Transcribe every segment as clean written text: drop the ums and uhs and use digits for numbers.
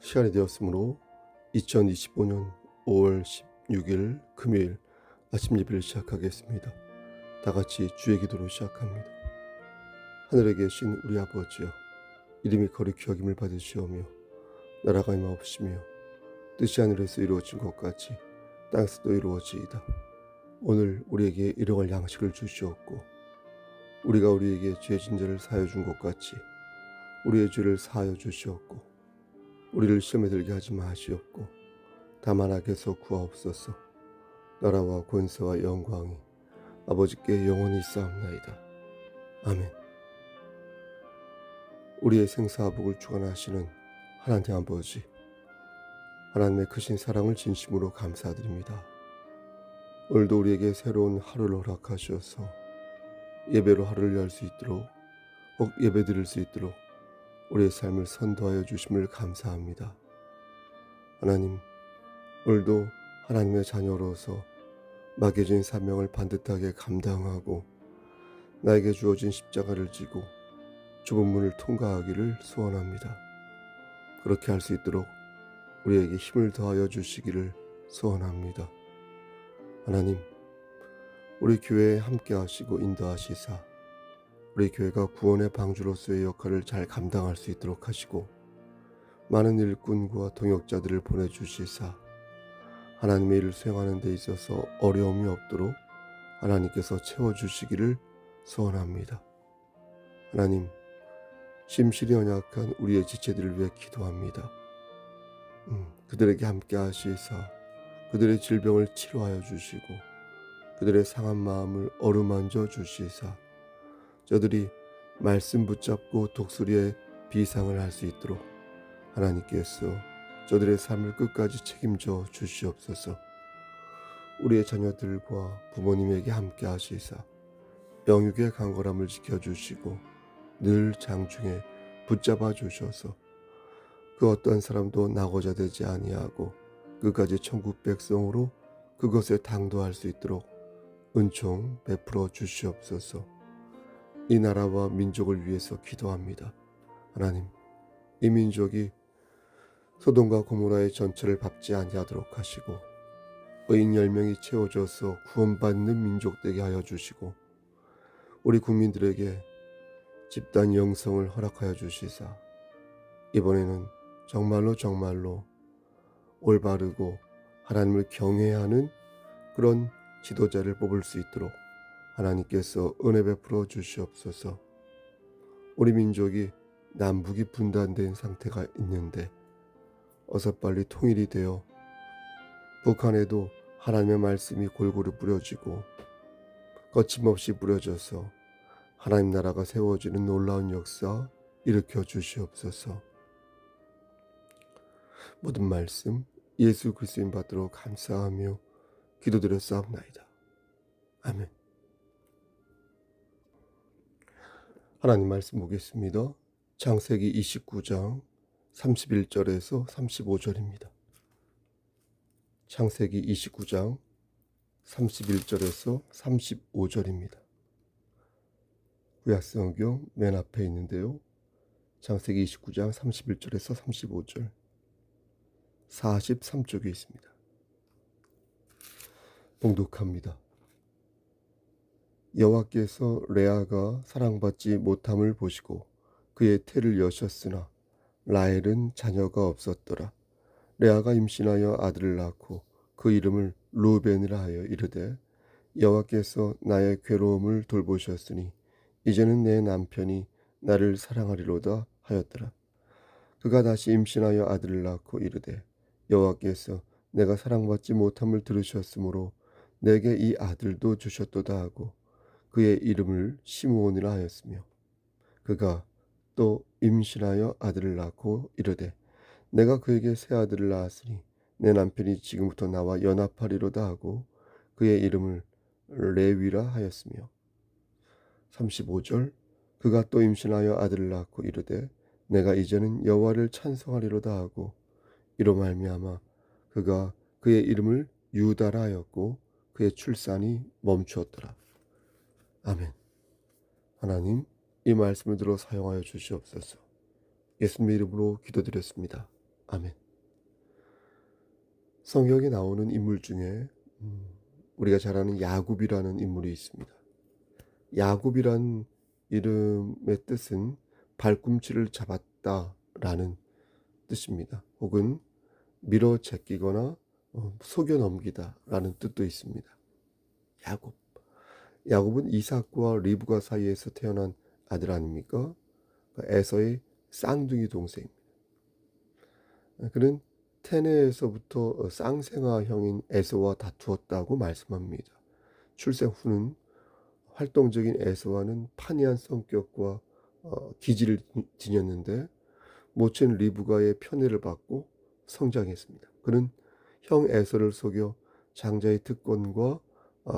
시간이 되었으므로 2025년 5월 16일 금요일 아침 예배를 시작하겠습니다. 다 같이 주의 기도로 시작합니다. 하늘에 계신 우리 아버지여, 이름이 거룩히 여김을 받으시오며 나라가 임하옵시며 뜻이 하늘에서 이루어진 것 같이 땅에서도 이루어지이다. 오늘 우리에게 일용할 양식을 주시옵고 우리가 우리에게 죄 진 자를 사하여 준 것 같이 우리의 죄를 사하여 주시옵고 우리를 시험에 들게 하지 마시옵고 다만 악에서 구하옵소서. 나라와 권세와 영광이 아버지께 영원히 있사옵나이다. 아멘. 우리의 생사복을 주관하시는 하나님 아버지, 하나님의 크신 사랑을 진심으로 감사드립니다. 오늘도 우리에게 새로운 하루를 허락하셔서 예배로 하루를 열 수 있도록, 꼭 예배 드릴 수 있도록 우리의 삶을 선도하여 주심을 감사합니다. 하나님, 오늘도 하나님의 자녀로서 맡겨진 사명을 반듯하게 감당하고 나에게 주어진 십자가를 지고 좁은 문을 통과하기를 소원합니다. 그렇게 할 수 있도록 우리에게 힘을 더하여 주시기를 소원합니다. 하나님, 우리 교회에 함께 하시고 인도하시사 우리 교회가 구원의 방주로서의 역할을 잘 감당할 수 있도록 하시고 많은 일꾼과 동역자들을 보내주시사 하나님의 일을 수행하는 데 있어서 어려움이 없도록 하나님께서 채워주시기를 소원합니다. 하나님, 심실히 연약한 우리의 지체들을 위해 기도합니다. 그들에게 함께 하시사 그들의 질병을 치료하여 주시고 그들의 상한 마음을 어루만져 주시사 저들이 말씀 붙잡고 독수리의 비상을 할 수 있도록 하나님께서 저들의 삶을 끝까지 책임져 주시옵소서. 우리의 자녀들과 부모님에게 함께 하시사 영육의 강건함을 지켜주시고 늘 장중에 붙잡아 주셔서 그 어떤 사람도 낙오자 되지 아니하고 끝까지 천국 백성으로 그것에 당도할 수 있도록 은총 베풀어 주시옵소서. 이 나라와 민족을 위해서 기도합니다. 하나님, 이 민족이 소돔과 고모라의 전체를 밟지 아니하도록 하시고 의인 10명이 채워져서 구원받는 민족 되게 하여 주시고 우리 국민들에게 집단 영성을 허락하여 주시사 이번에는 정말로 올바르고 하나님을 경외하는 그런 지도자를 뽑을 수 있도록 하나님께서 은혜 베풀어 주시옵소서. 우리 민족이 남북이 분단된 상태가 있는데 어서 빨리 통일이 되어 북한에도 하나님의 말씀이 골고루 뿌려지고 거침없이 뿌려져서 하나님 나라가 세워지는 놀라운 역사 일으켜 주시옵소서. 모든 말씀 예수 그리스도인 받도록 감사하며 기도드렸사옵나이다. 아멘. 하나님 말씀 보겠습니다. 창세기 29장 31절에서 35절입니다. 창세기 29장 31절에서 35절입니다. 구약성경 맨 앞에 있는데요. 창세기 29장 31절에서 35절 43쪽에 있습니다. 봉독합니다. 여호와께서 레아가 사랑받지 못함을 보시고 그의 태를 여셨으나 라헬은 자녀가 없었더라. 레아가 임신하여 아들을 낳고 그 이름을 루벤이라 하여 이르되 여호와께서 나의 괴로움을 돌보셨으니 이제는 내 남편이 나를 사랑하리로다 하였더라. 그가 다시 임신하여 아들을 낳고 이르되 여호와께서 내가 사랑받지 못함을 들으셨으므로 내게 이 아들도 주셨도다 하고 그의 이름을 시므온이라 하였으며 그가 또 임신하여 아들을 낳고 이르되 내가 그에게 새 아들을 낳았으니 내 남편이 지금부터 나와 연합하리로다 하고 그의 이름을 레위라 하였으며 35절 그가 또 임신하여 아들을 낳고 이르되 내가 이제는 여호와를 찬송하리로다 하고 이로 말미암아 그가 그의 이름을 유다라 하였고 그의 출산이 멈추었더라. 아멘. 하나님, 이 말씀을 들어 사용하여 주시옵소서. 예수님의 이름으로 기도드렸습니다. 아멘. 성경에 나오는 인물 중에 우리가 잘 아는 야곱이라는 인물이 있습니다. 야곱이란 이름의 뜻은 발꿈치를 잡았다라는 뜻입니다. 혹은 밀어 제끼거나 속여 넘기다라는 뜻도 있습니다. 야곱. 야곱은 이삭과 리브가 사이에서 태어난 아들 아닙니까? 에서의 쌍둥이 동생입니다. 그는 테네에서부터 쌍생아 형인 에서와 다투었다고 말씀합니다. 출생 후는 활동적인 에서와는 판이한 성격과 기질을 지녔는데 모친 리브가의 편애를 받고 성장했습니다. 그는 형 에서를 속여 장자의 특권과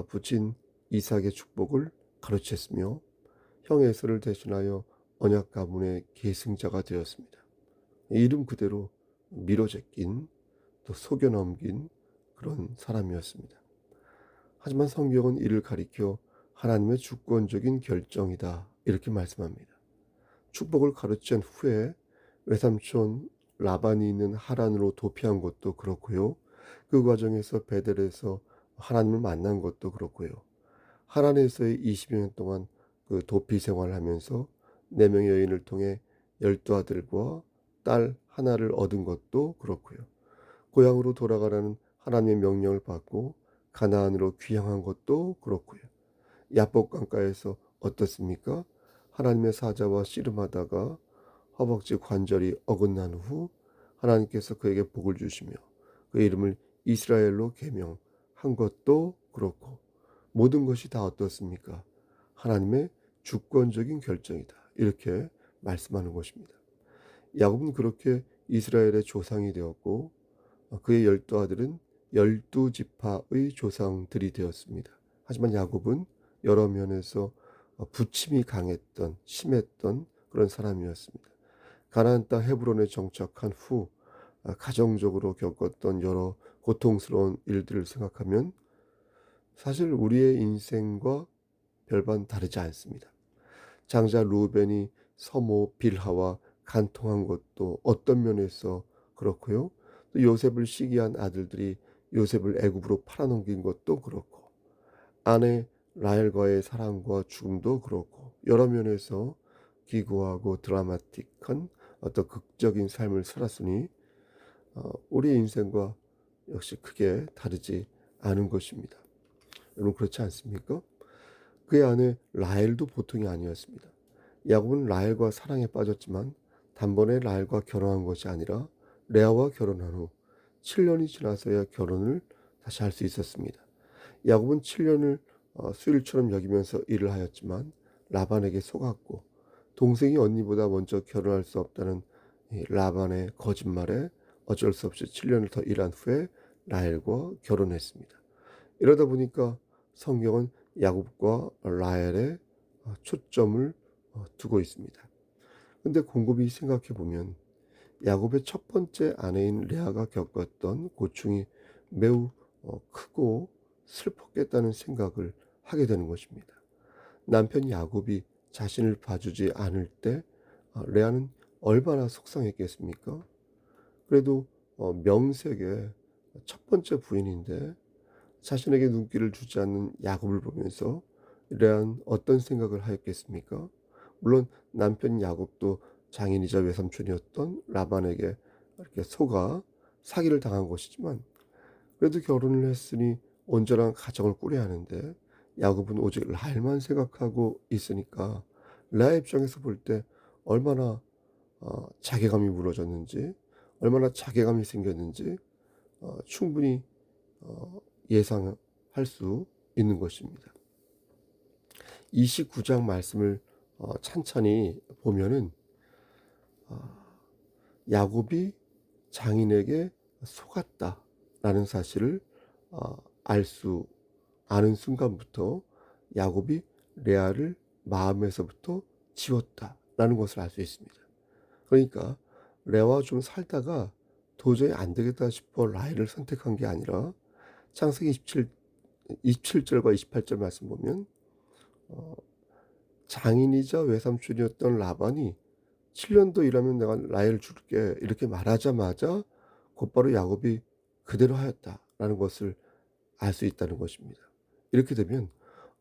부친 이삭의 축복을 가로챘으며 형 에서를 대신하여 언약 가문의 계승자가 되었습니다. 이름 그대로 밀어제낀 또 속여 넘긴 그런 사람이었습니다. 하지만 성경은 이를 가리켜 하나님의 주권적인 결정이다 이렇게 말씀합니다. 축복을 가르친 후에 외삼촌 라반이 있는 하란으로 도피한 것도 그렇고요. 그 과정에서 베델에서 하나님을 만난 것도 그렇고요. 하란에서의 20여 년 동안 그 도피 생활을 하면서 4명의 여인을 통해 12아들과 딸 하나를 얻은 것도 그렇고요. 고향으로 돌아가라는 하나님의 명령을 받고 가나안으로 귀향한 것도 그렇고요. 야복 강가에서 어떻습니까? 하나님의 사자와 씨름하다가 허벅지 관절이 어긋난 후 하나님께서 그에게 복을 주시며 그 이름을 이스라엘로 계명한 것도 그렇고 모든 것이 다 어떻습니까? 하나님의 주권적인 결정이다. 이렇게 말씀하는 것입니다. 야곱은 그렇게 이스라엘의 조상이 되었고 그의 12아들은 12지파의 조상들이 되었습니다. 하지만 야곱은 여러 면에서 부침이 강했던 심했던 그런 사람이었습니다. 가나안 땅 헤브론에 정착한 후 가정적으로 겪었던 여러 고통스러운 일들을 생각하면 사실 우리의 인생과 별반 다르지 않습니다. 장자 루벤이 서모 빌하와 간통한 것도 어떤 면에서 그렇고요. 또 요셉을 시기한 아들들이 요셉을 애굽으로 팔아넘긴 것도 그렇고 아내 라헬과의 사랑과 죽음도 그렇고 여러 면에서 기구하고 드라마틱한 어떤 극적인 삶을 살았으니 우리의 인생과 역시 크게 다르지 않은 것입니다. 여러분 그렇지 않습니까? 그의 아내 라헬도 보통이 아니었습니다. 야곱은 라헬과 사랑에 빠졌지만 단번에 라헬과 결혼한 것이 아니라 레아와 결혼한 후 7년이 지나서야 결혼을 다시 할 수 있었습니다. 야곱은 7년을 수일처럼 여기면서 일을 하였지만 라반에게 속았고 동생이 언니보다 먼저 결혼할 수 없다는 라반의 거짓말에 어쩔 수 없이 7년을 더 일한 후에 라헬과 결혼했습니다. 이러다 보니까 성경은 야곱과 라헬에 초점을 두고 있습니다. 근데 곰곰이 생각해 보면 야곱의 첫 번째 아내인 레아가 겪었던 고충이 매우 크고 슬펐겠다는 생각을 하게 되는 것입니다. 남편 야곱이 자신을 봐주지 않을 때 레아는 얼마나 속상했겠습니까? 그래도 명색의 첫 번째 부인인데 자신에게 눈길을 주지 않는 야곱을 보면서 레아는 어떤 생각을 하였겠습니까? 물론 남편 야곱도 장인이자 외삼촌이었던 라반에게 이렇게 속아 사기를 당한 것이지만 그래도 결혼을 했으니 온전한 가정을 꾸려야 하는데 야곱은 오직 라헬만 생각하고 있으니까 레아 입장에서 볼 때 얼마나 자괴감이 무너졌는지 얼마나 자괴감이 생겼는지 충분히 예상할 수 있는 것입니다. 29장 말씀을 찬찬히 보면은 야곱이 장인에게 속았다라는 사실을 아는 순간부터 야곱이 레아를 마음에서부터 지웠다라는 것을 알 수 있습니다. 그러니까 레아와 좀 살다가 도저히 안 되겠다 싶어 라헬을 선택한 게 아니라 창세기 27절과 28절 말씀 보면 장인이자 외삼촌이었던 라반이 7년 더 일하면 내가 라헬을 줄게 이렇게 말하자마자 곧바로 야곱이 그대로 하였다라는 것을 알 수 있다는 것입니다. 이렇게 되면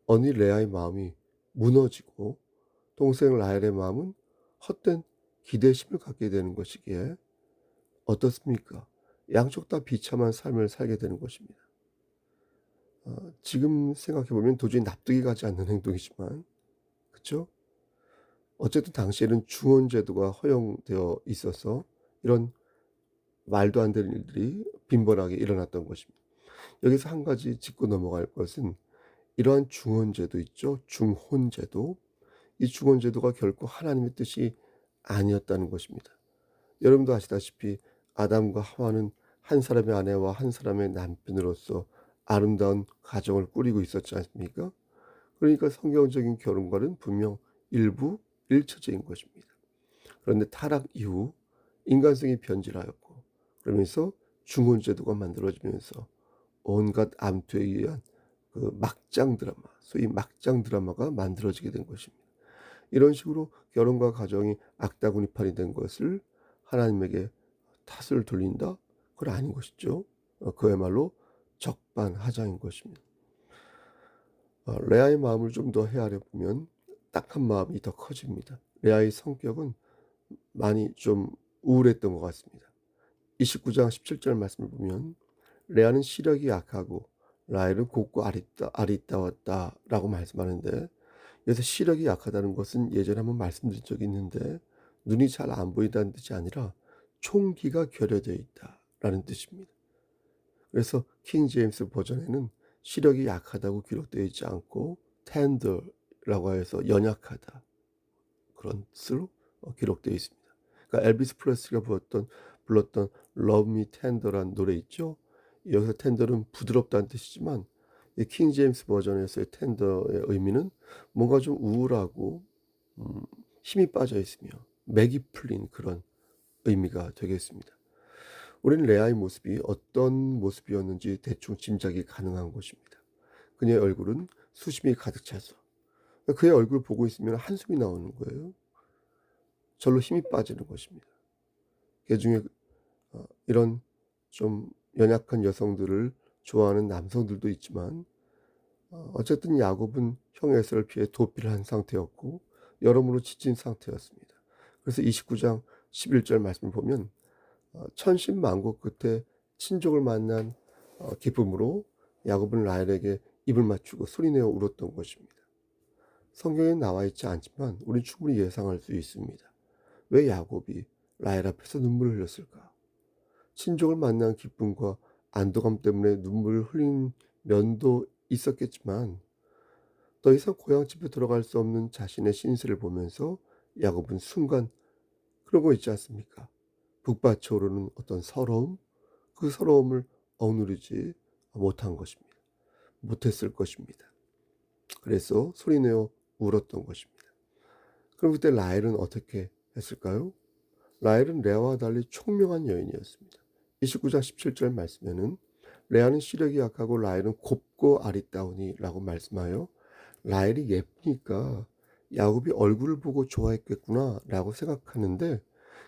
언니 레아의 마음이 무너지고 동생 라헬의 마음은 헛된 기대심을 갖게 되는 것이기에 어떻습니까? 양쪽 다 비참한 삶을 살게 되는 것입니다. 지금 생각해 보면 도저히 납득이 가지 않는 행동이지만 그쵸? 어쨌든 당시에는 중원 제도가 허용되어 있어서 이런 말도 안 되는 일들이 빈번하게 일어났던 것입니다. 여기서 한 가지 짚고 넘어갈 것은 이러한 중원 제도 있죠. 중혼 제도. 이 중원 제도가 결코 하나님의 뜻이 아니었다는 것입니다. 여러분도 아시다시피 아담과 하와는 한 사람의 아내와 한 사람의 남편으로서 아름다운 가정을 꾸리고 있었지 않습니까? 그러니까 성경적인 결혼과는 분명 일부 일처제인 것입니다. 그런데 타락 이후 인간성이 변질하였고 그러면서 중혼제도가 만들어지면서 온갖 암투에 의한 그 막장 드라마, 소위 막장 드라마가 만들어지게 된 것입니다. 이런 식으로 결혼과 가정이 악다구니판이 된 것을 하나님에게 탓을 돌린다? 그건 아닌 것이죠. 그야말로 적반하장인 것입니다. 레아의 마음을 좀 더 헤아려 보면 딱한 마음이 더 커집니다. 레아의 성격은 많이 좀 우울했던 것 같습니다. 29장 17절 말씀을 보면 레아는 시력이 약하고 라헬은 곱고 아리따웠다라고 말씀하는데 여기서 시력이 약하다는 것은 예전에 한번 말씀드린 적이 있는데 눈이 잘 안 보인다는 뜻이 아니라 총기가 결여되어 있다라는 뜻입니다. 그래서 킹 제임스 버전에는 시력이 약하다고 기록되어 있지 않고 tender라고 해서 연약하다 그런 뜻으로 기록되어 있습니다. 그러니까 엘비스 프레슬리가 불렀던 Love Me Tender란 노래 있죠. 여기서 tender는 부드럽다는 뜻이지만 이 킹 제임스 버전에서의 tender의 의미는 뭔가 좀 우울하고 힘이 빠져 있으며 맥이 풀린 그런 의미가 되겠습니다. 우리는 레아의 모습이 어떤 모습이었는지 대충 짐작이 가능한 것입니다. 그녀의 얼굴은 수심이 가득 차서 그의 얼굴을 보고 있으면 한숨이 나오는 거예요. 절로 힘이 빠지는 것입니다. 그중에 이런 좀 연약한 여성들을 좋아하는 남성들도 있지만 어쨌든 야곱은 형 에서를 피해 도피를 한 상태였고 여러모로 지친 상태였습니다. 그래서 29장 11절 말씀을 보면 천신만고 끝에 친족을 만난 기쁨으로 야곱은 라헬에게 입을 맞추고 소리내어 울었던 것입니다. 성경에 나와 있지 않지만 우리는 충분히 예상할 수 있습니다. 왜 야곱이 라헬 앞에서 눈물을 흘렸을까? 친족을 만난 기쁨과 안도감 때문에 눈물을 흘린 면도 있었겠지만 더 이상 고향집에 돌아갈 수 없는 자신의 신세를 보면서 야곱은 순간 그런 거 있지 않습니까? 북받쳐 오르는 어떤 서러움, 그 서러움을 억누르지 못한 것입니다. 못했을 것입니다. 그래서 소리내어 울었던 것입니다. 그럼 그때 라헬은 어떻게 했을까요? 라헬은 레아와 달리 총명한 여인이었습니다. 29장 17절 말씀에는 레아는 시력이 약하고 라헬은 곱고 아리따우니라고 말씀하여 라헬이 예쁘니까 야곱이 얼굴을 보고 좋아했겠구나라고 생각하는데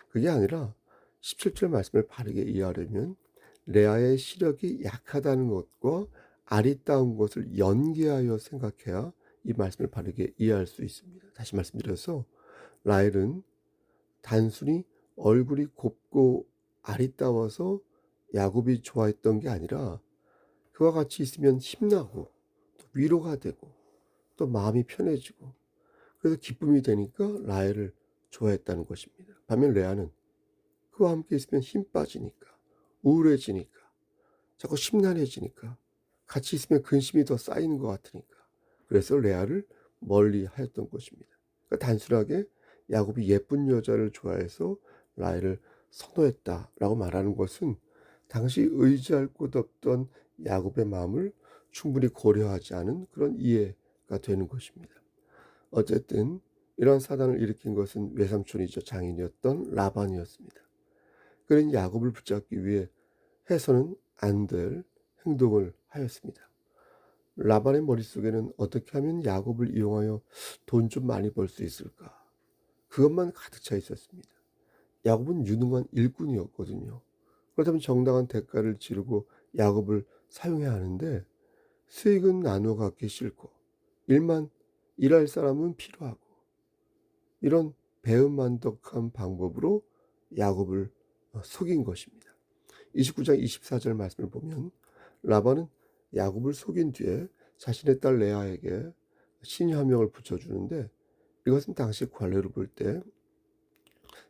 그게 아니라 17절 말씀을 바르게 이해하려면 레아의 시력이 약하다는 것과 아리따운 것을 연계하여 생각해야 이 말씀을 바르게 이해할 수 있습니다. 다시 말씀드려서 라헬은 단순히 얼굴이 곱고 아리따워서 야곱이 좋아했던 게 아니라 그와 같이 있으면 힘나고 또 위로가 되고 또 마음이 편해지고 그래서 기쁨이 되니까 라헬을 좋아했다는 것입니다. 반면 레아는 그와 함께 있으면 힘 빠지니까 우울해지니까 자꾸 심란해지니까 같이 있으면 근심이 더 쌓이는 것 같으니까 그래서 레아를 멀리 하였던 것입니다. 그러니까 단순하게 야곱이 예쁜 여자를 좋아해서 라헬을 선호했다라고 말하는 것은 당시 의지할 곳 없던 야곱의 마음을 충분히 고려하지 않은 그런 이해가 되는 것입니다. 어쨌든 이러한 사단을 일으킨 것은 외삼촌이자 장인이었던 라반이었습니다. 그는 야곱을 붙잡기 위해 해서는 안 될 행동을 하였습니다. 라반의 머릿속에는 어떻게 하면 야곱을 이용하여 돈 좀 많이 벌 수 있을까? 그것만 가득 차 있었습니다. 야곱은 유능한 일꾼이었거든요. 그렇다면 정당한 대가를 치르고 야곱을 사용해야 하는데 수익은 나누어 갖기 싫고 일만 일할 사람은 필요하고 이런 배은만덕한 방법으로 야곱을 속인 것입니다. 29장 24절 말씀을 보면 라반은 야곱을 속인 뒤에 자신의 딸 레아에게 신화명을 붙여주는데 이것은 당시 관례로 볼 때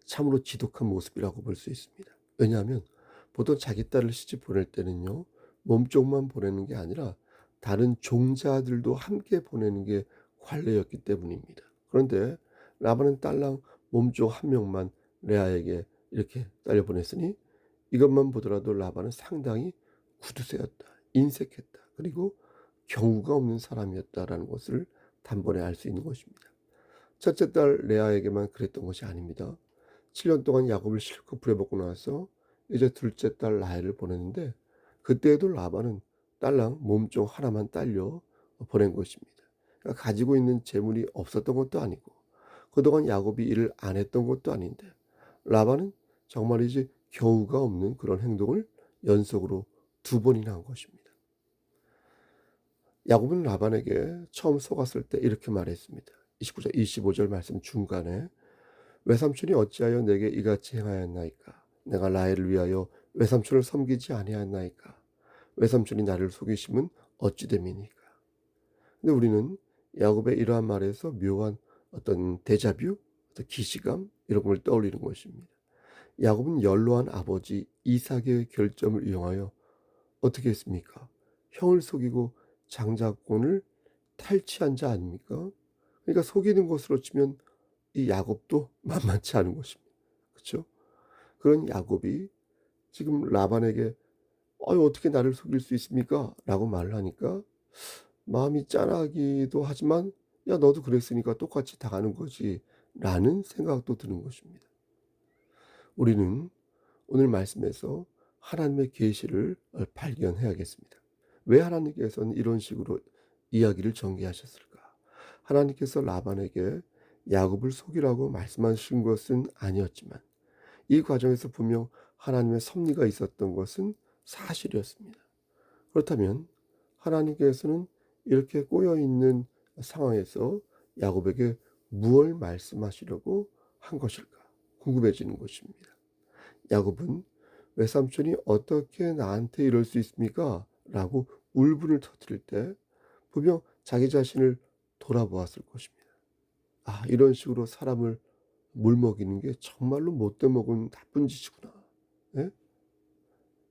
참으로 지독한 모습이라고 볼 수 있습니다. 왜냐하면 보통 자기 딸을 시집 보낼 때는요, 몸쪽만 보내는 게 아니라 다른 종자들도 함께 보내는 게 관례였기 때문입니다. 그런데 라반은 딸랑 몸쪽 한 명만 레아에게 이렇게 딸려 보냈으니 이것만 보더라도 라반은 상당히 구두쇠였다, 인색했다, 그리고 경우가 없는 사람이었다라는 것을 단번에 알 수 있는 것입니다. 첫째 딸 레아에게만 그랬던 것이 아닙니다. 7년 동안 야곱을 실컷 부려먹고 나서 이제 둘째 딸 라헬을 보냈는데 그때에도 라반은 딸랑 몸종 하나만 딸려 보낸 것입니다. 그러니까 가지고 있는 재물이 없었던 것도 아니고 그동안 야곱이 일을 안 했던 것도 아닌데 라반은 정말이지 겨우가 없는 그런 행동을 연속으로 두 번이나 한 것입니다. 야곱은 라반에게 처음 속았을 때 이렇게 말했습니다. 29절 25절 말씀 중간에 외삼촌이 어찌하여 내게 이같이 행하였나이까? 내가 라헬을 위하여 외삼촌을 섬기지 아니하였나이까? 외삼촌이 나를 속이심은 어찌 됨이니까? 근데 우리는 야곱의 이러한 말에서 묘한 어떤 데자뷰, 어떤 기시감 이런 걸 떠올리는 것입니다. 야곱은 연로한 아버지 이삭의 결점을 이용하여 어떻게 했습니까? 형을 속이고 장자권을 탈취한 자 아닙니까? 그러니까 속이는 것으로 치면 이 야곱도 만만치 않은 것입니다. 그렇죠? 그런 야곱이 지금 라반에게 어떻게 나를 속일 수 있습니까? 라고 말을 하니까 마음이 짠하기도 하지만 야 너도 그랬으니까 똑같이 당하는 거지 라는 생각도 드는 것입니다. 우리는 오늘 말씀에서 하나님의 계시를 발견해야겠습니다. 왜 하나님께서는 이런 식으로 이야기를 전개하셨을까? 하나님께서 라반에게 야곱을 속이라고 말씀하신 것은 아니었지만 이 과정에서 분명 하나님의 섭리가 있었던 것은 사실이었습니다. 그렇다면 하나님께서는 이렇게 꼬여있는 상황에서 야곱에게 무엇을 말씀하시려고 한 것일까 궁금해지는 것입니다. 야곱은 외삼촌이 어떻게 나한테 이럴 수 있습니까? 라고 울분을 터뜨릴 때 분명 자기 자신을 돌아보았을 것입니다. 이런 식으로 사람을 물먹이는 게 정말로 못돼 먹은 나쁜 짓이구나. 예?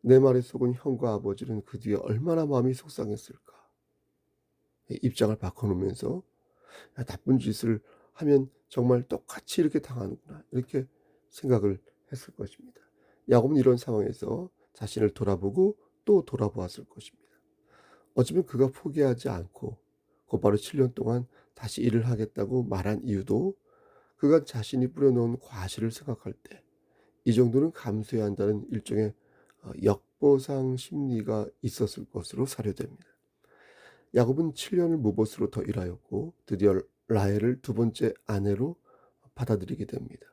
내 말에 속은 형과 아버지는 그 뒤에 얼마나 마음이 속상했을까. 입장을 바꿔놓으면서 나쁜 짓을 하면 정말 똑같이 이렇게 당하는구나. 이렇게 생각을 했을 것입니다. 야곱은 이런 상황에서 자신을 돌아보고 또 돌아보았을 것입니다. 어쩌면 그가 포기하지 않고 곧바로 7년 동안 다시 일을 하겠다고 말한 이유도 그가 자신이 뿌려놓은 과실을 생각할 때 이 정도는 감수해야 한다는 일종의 역보상 심리가 있었을 것으로 사료됩니다. 야곱은 7년을 무보수로 더 일하였고 드디어 라헬을 두 번째 아내로 받아들이게 됩니다.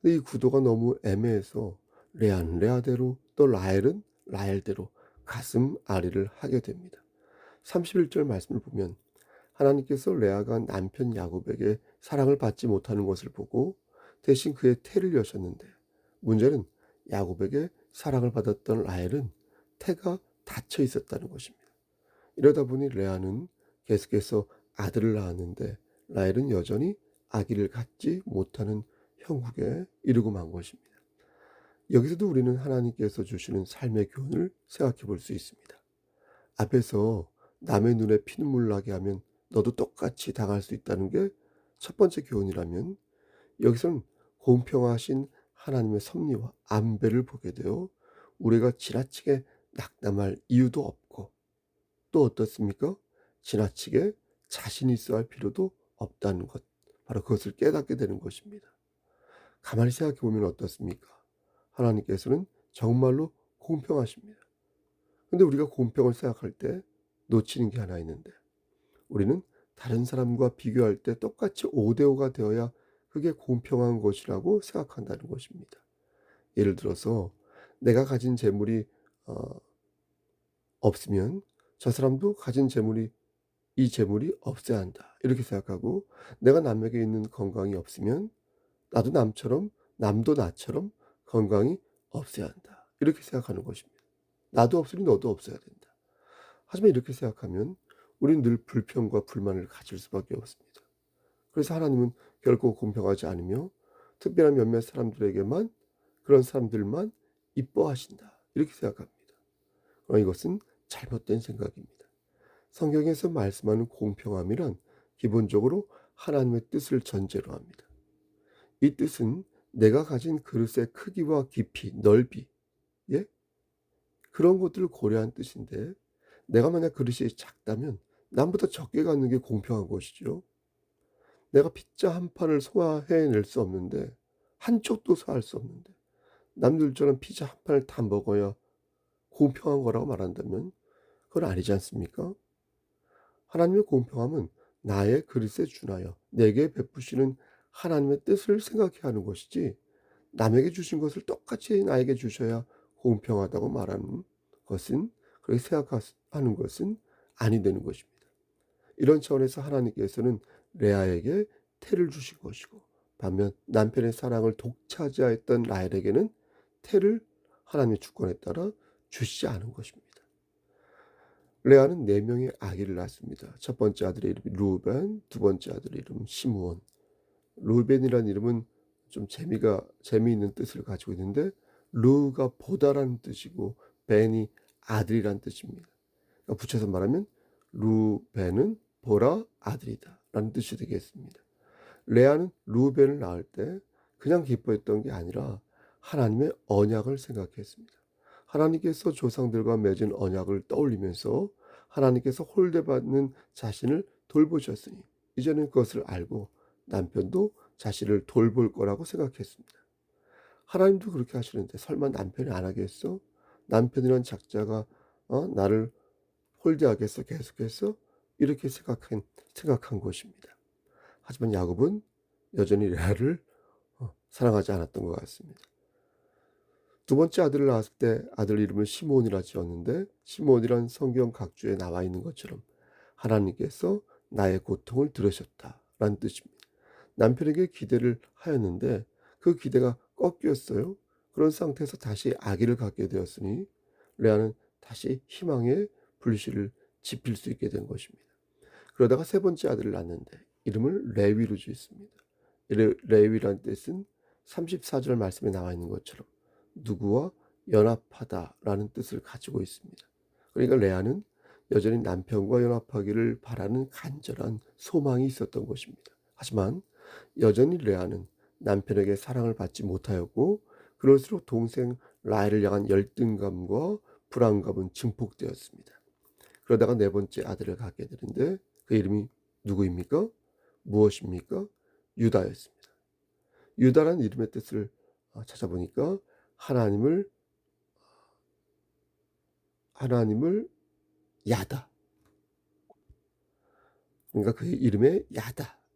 근데 이 구도가 너무 애매해서 레아는 레아대로 또 라헬은 라헬대로 가슴 앓이를 하게 됩니다. 31절 말씀을 보면 하나님께서 레아가 남편 야곱에게 사랑을 받지 못하는 것을 보고 대신 그의 태를 여셨는데 문제는 야곱에게 사랑을 받았던 라헬은 태가 닫혀 있었다는 것입니다. 이러다 보니 레아는 계속해서 아들을 낳았는데 라헬은 여전히 아기를 갖지 못하는 형국에 이르고 만 것입니다. 여기서도 우리는 하나님께서 주시는 삶의 교훈을 생각해 볼 수 있습니다. 앞에서 남의 눈에 피눈물 나게 하면 너도 똑같이 당할 수 있다는 게 첫 번째 교훈이라면 여기서는 공평하신 하나님의 섭리와 안배를 보게 되어 우리가 지나치게 낙담할 이유도 없고 또 어떻습니까? 지나치게 자신 있어 할 필요도 없다는 것. 바로 그것을 깨닫게 되는 것입니다. 가만히 생각해 보면 어떻습니까? 하나님께서는 정말로 공평하십니다. 근데 우리가 공평을 생각할 때 놓치는 게 하나 있는데 우리는 다른 사람과 비교할 때 똑같이 5대5가 되어야 그게 공평한 것이라고 생각한다는 것입니다. 예를 들어서 내가 가진 재물이 어 없으면 저 사람도 가진 재물이 이 재물이 없어야 한다. 이렇게 생각하고 내가 남에게 있는 건강이 없으면 나도 남처럼 남도 나처럼 건강이 없어야 한다. 이렇게 생각하는 것입니다. 나도 없으니 너도 없어야 된다. 하지만 이렇게 생각하면 우리는 늘 불평과 불만을 가질 수밖에 없습니다. 그래서 하나님은 결코 공평하지 않으며 특별한 몇몇 사람들에게만 그런 사람들만 이뻐하신다. 이렇게 생각합니다. 그러나 이것은 잘못된 생각입니다. 성경에서 말씀하는 공평함이란 기본적으로 하나님의 뜻을 전제로 합니다. 이 뜻은 내가 가진 그릇의 크기와 깊이, 넓이, 예? 그런 것들을 고려한 뜻인데 내가 만약 그릇이 작다면 남보다 적게 갖는 게 공평한 것이죠. 내가 피자 한 판을 소화해낼 수 없는데 한쪽도 소화할 수 없는데 남들처럼 피자 한 판을 다 먹어야 공평한 거라고 말한다면 그건 아니지 않습니까? 하나님의 공평함은 나의 그릇에 준하여 내게 베푸시는 하나님의 뜻을 생각해야 하는 것이지 남에게 주신 것을 똑같이 나에게 주셔야 공평하다고 말하는 것은 그렇게 생각하는 것은 아니 되는 것입니다. 이런 차원에서 하나님께서는 레아에게 태를 주신 것이고 반면 남편의 사랑을 독차지하였던 라헬에게는 태를 하나님의 주권에 따라 주시지 않은 것입니다. 레아는 4명의 아기를 낳았습니다. 첫 번째 아들의 이름이 루벤, 두 번째 아들의 이름은 시므온. 루벤이라는 이름은 좀 재미있는 뜻을 가지고 있는데 루가 보다라는 뜻이고 벤이 아들이라는 뜻입니다. 그러니까 붙여서 말하면 루벤은 보라 아들이다 라는 뜻이 되겠습니다. 레아는 루벤을 낳을 때 그냥 기뻐했던 게 아니라 하나님의 언약을 생각했습니다. 하나님께서 조상들과 맺은 언약을 떠올리면서 하나님께서 홀대받는 자신을 돌보셨으니 이제는 그것을 알고 남편도 자신을 돌볼 거라고 생각했습니다. 하나님도 그렇게 하시는데 설마 남편이 안 하겠어? 남편이란 작자가 나를 홀대하겠어 계속해서? 이렇게 생각한 것입니다. 하지만 야곱은 여전히 레아를 사랑하지 않았던 것 같습니다. 두 번째 아들을 낳았을 때 아들 이름을 시므온이라 지었는데 시므온이란 성경 각주에 나와 있는 것처럼 하나님께서 나의 고통을 들으셨다라는 뜻입니다. 남편에게 기대를 하였는데 그 기대가 꺾였어요. 그런 상태에서 다시 아기를 갖게 되었으니 레아는 다시 희망의 불씨를 지필 수 있게 된 것입니다. 그러다가 세 번째 아들을 낳았는데 이름을 레위로 지었습니다. 레위란 뜻은 34절 말씀에 나와 있는 것처럼 누구와 연합하다라는 뜻을 가지고 있습니다. 그러니까 레아는 여전히 남편과 연합하기를 바라는 간절한 소망이 있었던 것입니다. 하지만 여전히 레아는 남편에게 사랑을 받지 못하였고 그럴수록 동생 라헬을 향한 열등감과 불안감은 증폭되었습니다. 그러다가 네 번째 아들을 갖게 되는데 그 이름이 누구입니까? 무엇입니까? 유다였습니다. 유다라는 이름의 뜻을 찾아보니까 하나님을 야다. 그러니까 그 이름에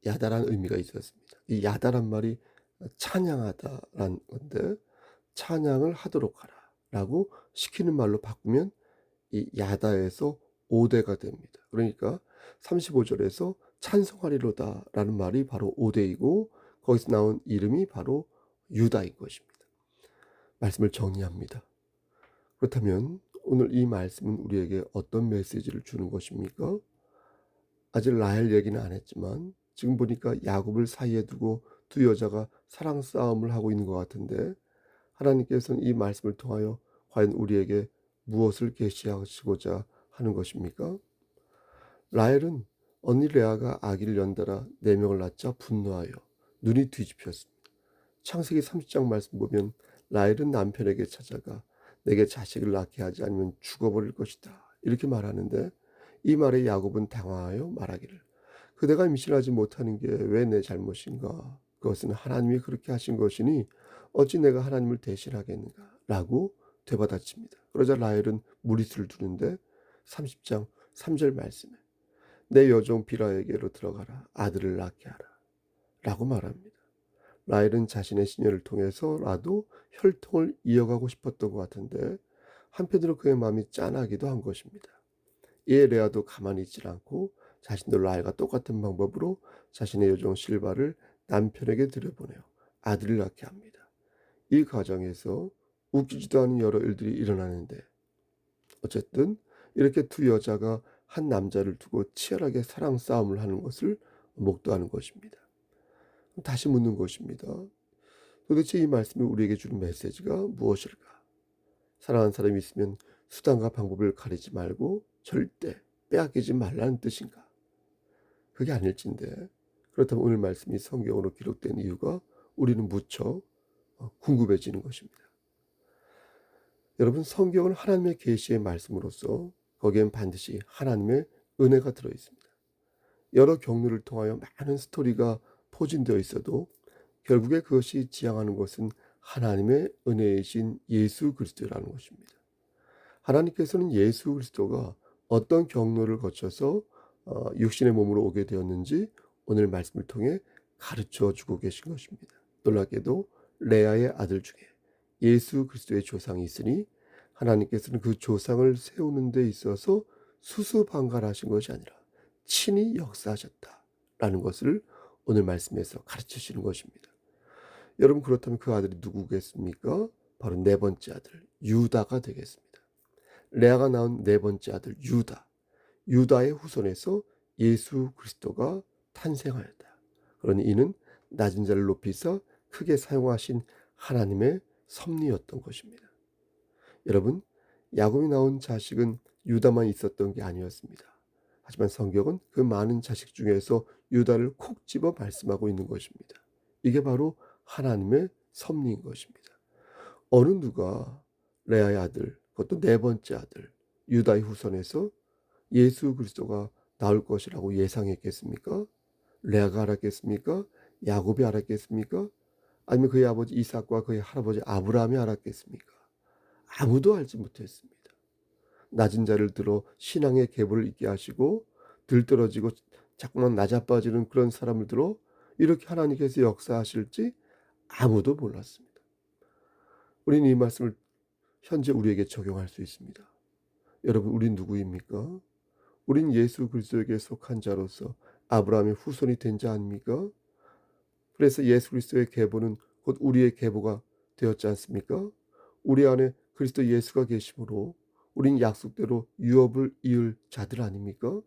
야다라는 의미가 있었습니다. 이 야다란 말이 찬양하다라는 건데 찬양을 하도록 하라라고 시키는 말로 바꾸면 이 야다에서 오대가 됩니다. 그러니까 35절에서 찬송하리로다라는 말이 바로 오대이고 거기서 나온 이름이 바로 유다인 것입니다. 말씀을 정리합니다. 그렇다면 오늘 이 말씀은 우리에게 어떤 메시지를 주는 것입니까? 아직 라헬 얘기는 안 했지만 지금 보니까 야곱을 사이에 두고 두 여자가 사랑 싸움을 하고 있는 것 같은데 하나님께서는 이 말씀을 통하여 과연 우리에게 무엇을 계시하시고자 하는 것입니까? 라헬은 언니 레아가 아기를 연달아 4명을 낳자 분노하여 눈이 뒤집혔습니다. 창세기 30장 말씀 보면 라헬은 남편에게 찾아가 내게 자식을 낳게 하지 않으면 죽어버릴 것이다 이렇게 말하는데 이 말에 야곱은 당황하여 말하기를 그대가 임신하지 못하는 게 왜 내 잘못인가? 그것은 하나님이 그렇게 하신 것이니 어찌 내가 하나님을 대신하겠는가? 라고 되받아칩니다. 그러자 라헬은 무리수를 두는데 30장 3절 말씀에 내 여종 비라에게로 들어가라 아들을 낳게 하라 라고 말합니다. 라헬은 자신의 시녀를 통해서라도 혈통을 이어가고 싶었던 것 같은데 한편으로 그의 마음이 짠하기도 한 것입니다. 이에 레아도 가만히 있질 않고 자신도 라헬과 똑같은 방법으로 자신의 여종 실바를 남편에게 들여보내어 아들을 낳게 합니다. 이 과정에서 웃기지도 않은 여러 일들이 일어나는데 어쨌든 이렇게 두 여자가 한 남자를 두고 치열하게 사랑 싸움을 하는 것을 목도하는 것입니다. 다시 묻는 것입니다. 도대체 이 말씀이 우리에게 주는 메시지가 무엇일까? 사랑하는 사람이 있으면 수단과 방법을 가리지 말고 절대 빼앗기지 말라는 뜻인가? 그게 아닐진데 그렇다면 오늘 말씀이 성경으로 기록된 이유가 우리는 무척 궁금해지는 것입니다. 여러분, 성경은 하나님의 계시의 말씀으로서 거기엔 반드시 하나님의 은혜가 들어 있습니다. 여러 경로를 통하여 많은 스토리가 포진되어 있어도 결국에 그것이 지향하는 것은 하나님의 은혜이신 예수 그리스도라는 것입니다. 하나님께서는 예수 그리스도가 어떤 경로를 거쳐서 육신의 몸으로 오게 되었는지 오늘 말씀을 통해 가르쳐 주고 계신 것입니다. 놀랍게도 레아의 아들 중에 예수 그리스도의 조상이 있으니 하나님께서는 그 조상을 세우는 데 있어서 수수방관하신 것이 아니라 친히 역사하셨다라는 것을 오늘 말씀에서 가르치시는 것입니다. 여러분, 그렇다면 그 아들이 누구겠습니까? 바로 네 번째 아들 유다가 되겠습니다. 레아가 낳은 네 번째 아들 유다의 후손에서 예수 그리스도가 탄생하였다. 그러니 이는 낮은 자를 높이사 크게 사용하신 하나님의 섭리였던 것입니다. 여러분, 야곱이 낳은 자식은 유다만 있었던 게 아니었습니다. 하지만 성경은 그 많은 자식 중에서 유다를 콕 집어 말씀하고 있는 것입니다. 이게 바로 하나님의 섭리인 것입니다. 어느 누가 레아의 아들, 그것도 네 번째 아들 유다의 후손에서 예수 그리스도가 나올 것이라고 예상했겠습니까? 레아가 알았겠습니까? 야곱이 알았겠습니까? 아니면 그의 아버지 이삭과 그의 할아버지 아브라함이 알았겠습니까? 아무도 알지 못했습니다. 낮은 자를 들어 신앙의 계보를 잊게 하시고 들떨어지고 자꾸만 낮아빠지는 그런 사람을 들어 이렇게 하나님께서 역사하실지 아무도 몰랐습니다. 우리는 이 말씀을 현재 우리에게 적용할 수 있습니다. 여러분, 우린 누구입니까? 우린 예수 그리스도에게 속한 자로서 아브라함의 후손이 된 자 아닙니까? 그래서 예수 그리스도의 계보는 곧 우리의 계보가 되었지 않습니까? 우리 안에 그리스도 예수가 계심으로 우린 약속대로 유업을 이을 자들 아닙니까?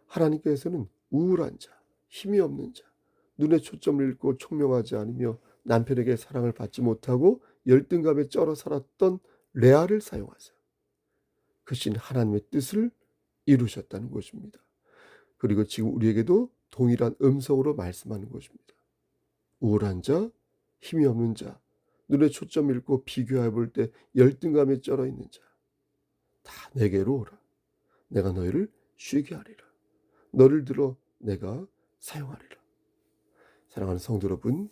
하나님께서는 우울한 자, 힘이 없는 자, 눈에 초점을 잃고 총명하지 않으며 남편에게 사랑을 받지 못하고 열등감에 쩔어 살았던 레아를 사용하사 그 신 하나님의 뜻을 이루셨다는 것입니다. 그리고 지금 우리에게도 동일한 음성으로 말씀하는 것입니다. 우울한 자, 힘이 없는 자, 눈에 초점 잃고 비교해 볼 때 열등감에 쩔어 있는 자, 다 내게로 오라. 내가 너희를 쉬게 하리라. 너를 들어 내가 사용하리라. 사랑하는 성도 여러분,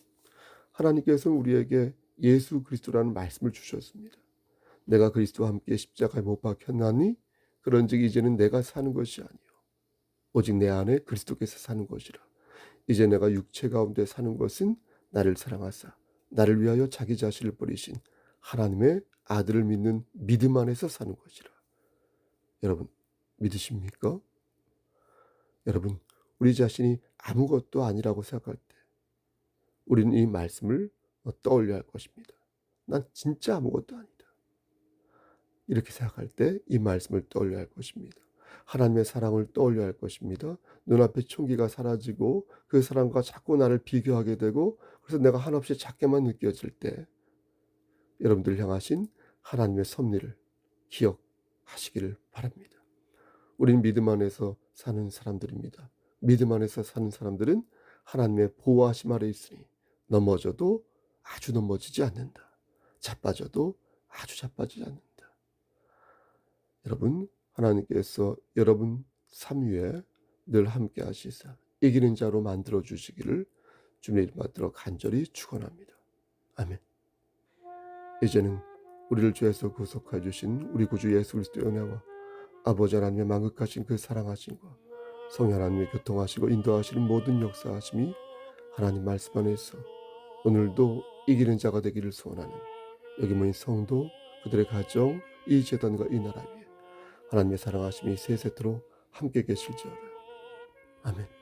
하나님께서는 우리에게 예수 그리스도라는 말씀을 주셨습니다. 내가 그리스도와 함께 십자가에 못 박혔나니 그런즉 이제는 내가 사는 것이 아니요 오직 내 안에 그리스도께서 사는 것이라. 이제 내가 육체 가운데 사는 것은 나를 사랑하사 나를 위하여 자기 자신을 버리신 하나님의 아들을 믿는 믿음 안에서 사는 것이라. 여러분, 믿으십니까? 여러분, 우리 자신이 아무것도 아니라고 생각할 때 우리는 이 말씀을 떠올려야 할 것입니다. 난 진짜 아무것도 아니다. 이렇게 생각할 때 이 말씀을 떠올려야 할 것입니다. 하나님의 사랑을 떠올려야 할 것입니다. 눈앞에 총기가 사라지고 그 사랑과 자꾸 나를 비교하게 되고 그래서 내가 한없이 작게만 느껴질 때 여러분들 향하신 하나님의 섭리를 기억하시기를 바랍니다. 우리는 믿음 안에서 사는 사람들입니다. 믿음 안에서 사는 사람들은 하나님의 보호하심 아래 있으니 넘어져도 아주 넘어지지 않는다. 자빠져도 아주 자빠지지 않는다. 여러분, 하나님께서 여러분 삶 위에 늘 함께 하시사 이기는 자로 만들어 주시기를 주님의 이름 받들어 간절히 축원합니다. 아멘. 이제는 우리를 죄에서 구속하여 주신 우리 구주 예수 그리스도의 은혜와 아버지 하나님의 만극하신 그 사랑하심과 성령 하나님의 교통하시고 인도하시는 모든 역사하심이 하나님 말씀 안에서 오늘도 이기는 자가 되기를 소원하는 여기 모인 성도, 그들의 가정, 이 재단과 이 나라 위에 하나님의 사랑하심이 세세토록 함께 계실지어다. 아멘.